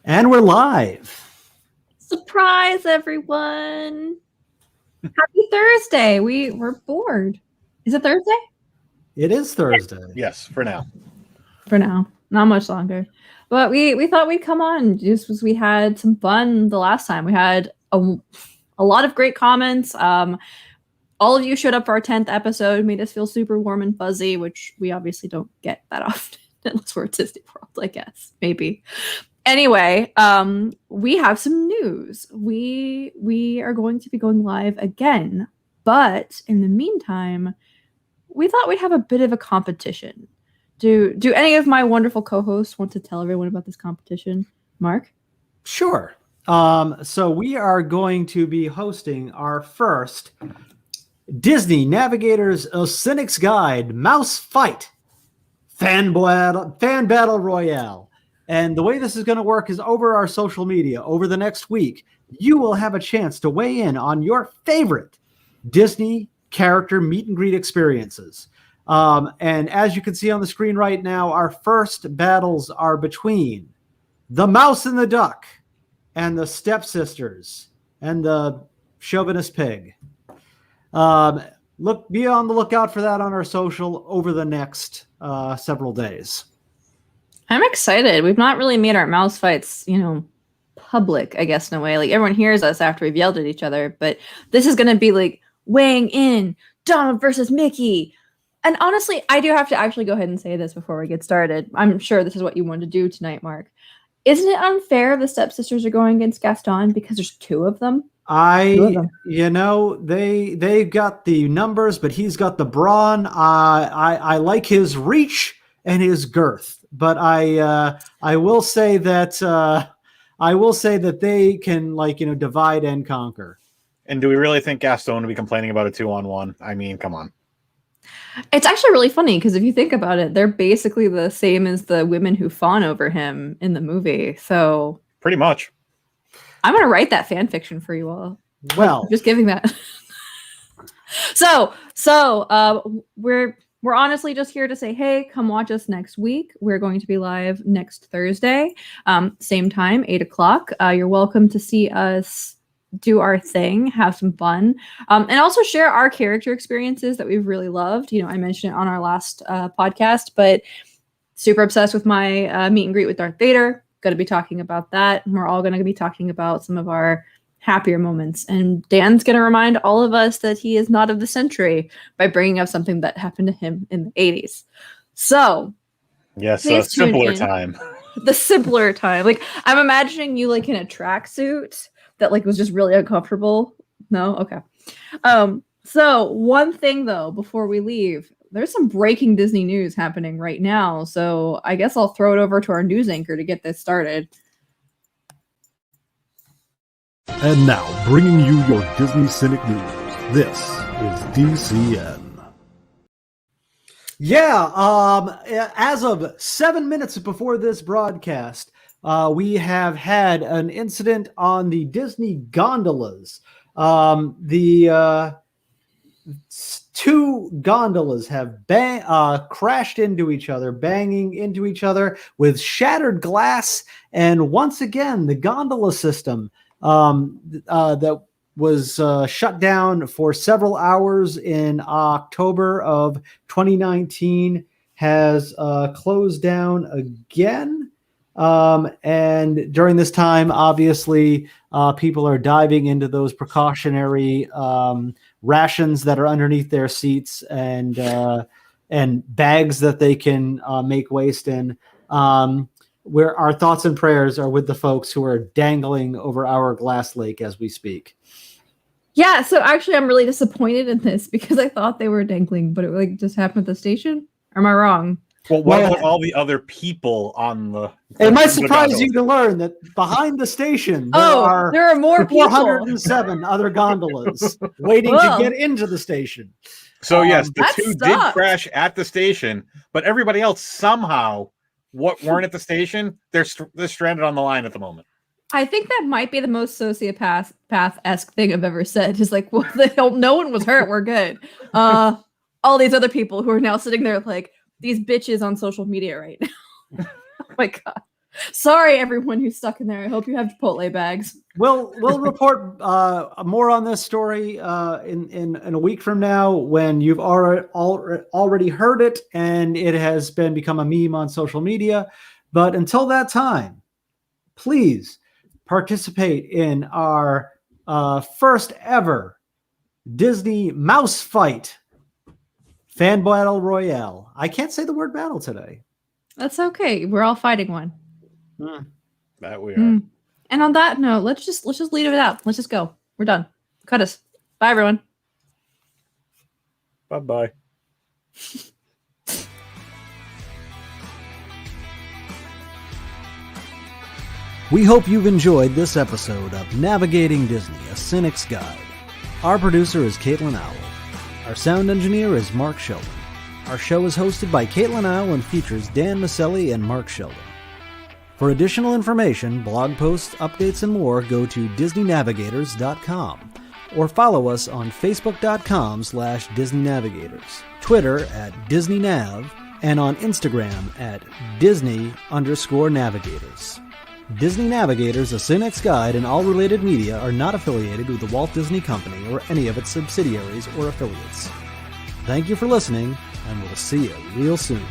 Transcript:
And we're live. Surprise, everyone. Happy Thursday. We're bored. Is it Thursday? It is Thursday. Yes, for now. For now. Not much longer. But we thought we'd come on just because we had some fun the last time. We had a lot of great comments. All of you showed up for our 10th episode, made us feel super warm and fuzzy, which we obviously don't get that often unless we're at Disney World, I guess. Maybe. Anyway, we have some news. We are going to be going live again, but in the meantime, we thought we'd have a bit of a competition. Do any of my wonderful co-hosts want to tell everyone about this competition? Mark? Sure. So we are going to be hosting our first Disney Navigator's Cynic's Guide Mouse Fight Fan Battle Royale. And the way this is going to work is over our social media. Over the next week, you will have a chance to weigh in on your favorite Disney character meet and greet experiences. And as you can see on the screen right now, our first battles are between the Mouse and the Duck and the Stepsisters and the Chauvinist Pig. Be on the lookout for that on our social over the next several days. I'm excited. We've not really made our mouse fights, public, I guess, in a way. Like, everyone hears us after we've yelled at each other, but this is going to be like weighing in Donald versus Mickey. And honestly, I do have to actually go ahead and say this before we get started. I'm sure this is what you want to do tonight, Mark. Isn't it unfair the Stepsisters are going against Gaston because there's two of them? They got the numbers, but he's got the brawn. I like his reach and his girth. But I will say that they can divide and conquer. And do we really think Gaston would be complaining about a 2-on-1? I mean, come on. It's actually really funny because if you think about it, they're basically the same as the women who fawn over him in the movie. So pretty much. I'm gonna write that fan fiction for you all. Well, just giving that. So we're honestly just here to say, hey, come watch us next week. We're going to be live next Thursday, same time, 8:00. You're welcome to see us do our thing, have some fun, and also share our character experiences that we've really loved. I mentioned it on our last podcast, but super obsessed with my meet and greet with Darth Vader. Going to be talking about that. And we're all going to be talking about some of our happier moments. And Dan's going to remind all of us that he is not of the century by bringing up something that happened to him in the 80s. So, yes, a simpler time. The simpler time. Like, I'm imagining you in a tracksuit that was just really uncomfortable. No? Okay. So one thing though, before we leave, there's some breaking Disney news happening right now. So I guess I'll throw it over to our news anchor to get this started. And now, bringing you your Disney Cynic News. This is DCN. Yeah, as of 7 minutes before this broadcast, we have had an incident on the Disney gondolas. Two gondolas have crashed into each other, banging into each other with shattered glass. And once again, the gondola system that was shut down for several hours in October of 2019 has closed down again. And during this time, obviously, people are diving into those precautionary rations that are underneath their seats and bags that they can make waste in. Where our thoughts and prayers are with the folks who are dangling over our glass lake as we speak. Yeah, so actually I'm really disappointed in this because I thought they were dangling, but it just happened at the station? Or am I wrong? Well, what about all the other people on the... It might surprise you to learn that behind the station, there are more 407 other gondolas waiting to get into the station. So yes, the two did crash at the station, but everybody else somehow weren't at the station. They're stranded on the line at the moment. I think that might be the most sociopath-esque thing I've ever said. Is like, what the hell? No one was hurt. We're good. All these other people who are now sitting there like these bitches on social media right now. Oh my God. Sorry, everyone who's stuck in there. I hope you have Chipotle bags. We'll report more on this story in a week from now when you've already heard it and it has become a meme on social media. But until that time, please participate in our first ever Disney Mouse Fight Fan Battle Royale. I can't say the word battle today. That's okay. We're all fighting one. That we are. And on that note, let's just leave it out. Let's just go. We're done. Cut us. Bye, everyone. Bye-bye. We hope you've enjoyed this episode of Navigating Disney, a Cynic's Guide. Our producer is Caitlin Owl. Our sound engineer is Mark Sheldon. Our show is hosted by Caitlin Owl and features Dan Maselli and Mark sheldon. For additional information, blog posts, updates, and more, go to DisneyNavigators.com or follow us on Facebook.com/DisneyNavigators, Twitter @DisneyNav, and on Instagram @Disney_Navigators. Disney Navigators, a Cynic's Guide, and all related media are not affiliated with the Walt Disney Company or any of its subsidiaries or affiliates. Thank you for listening, and we'll see you real soon.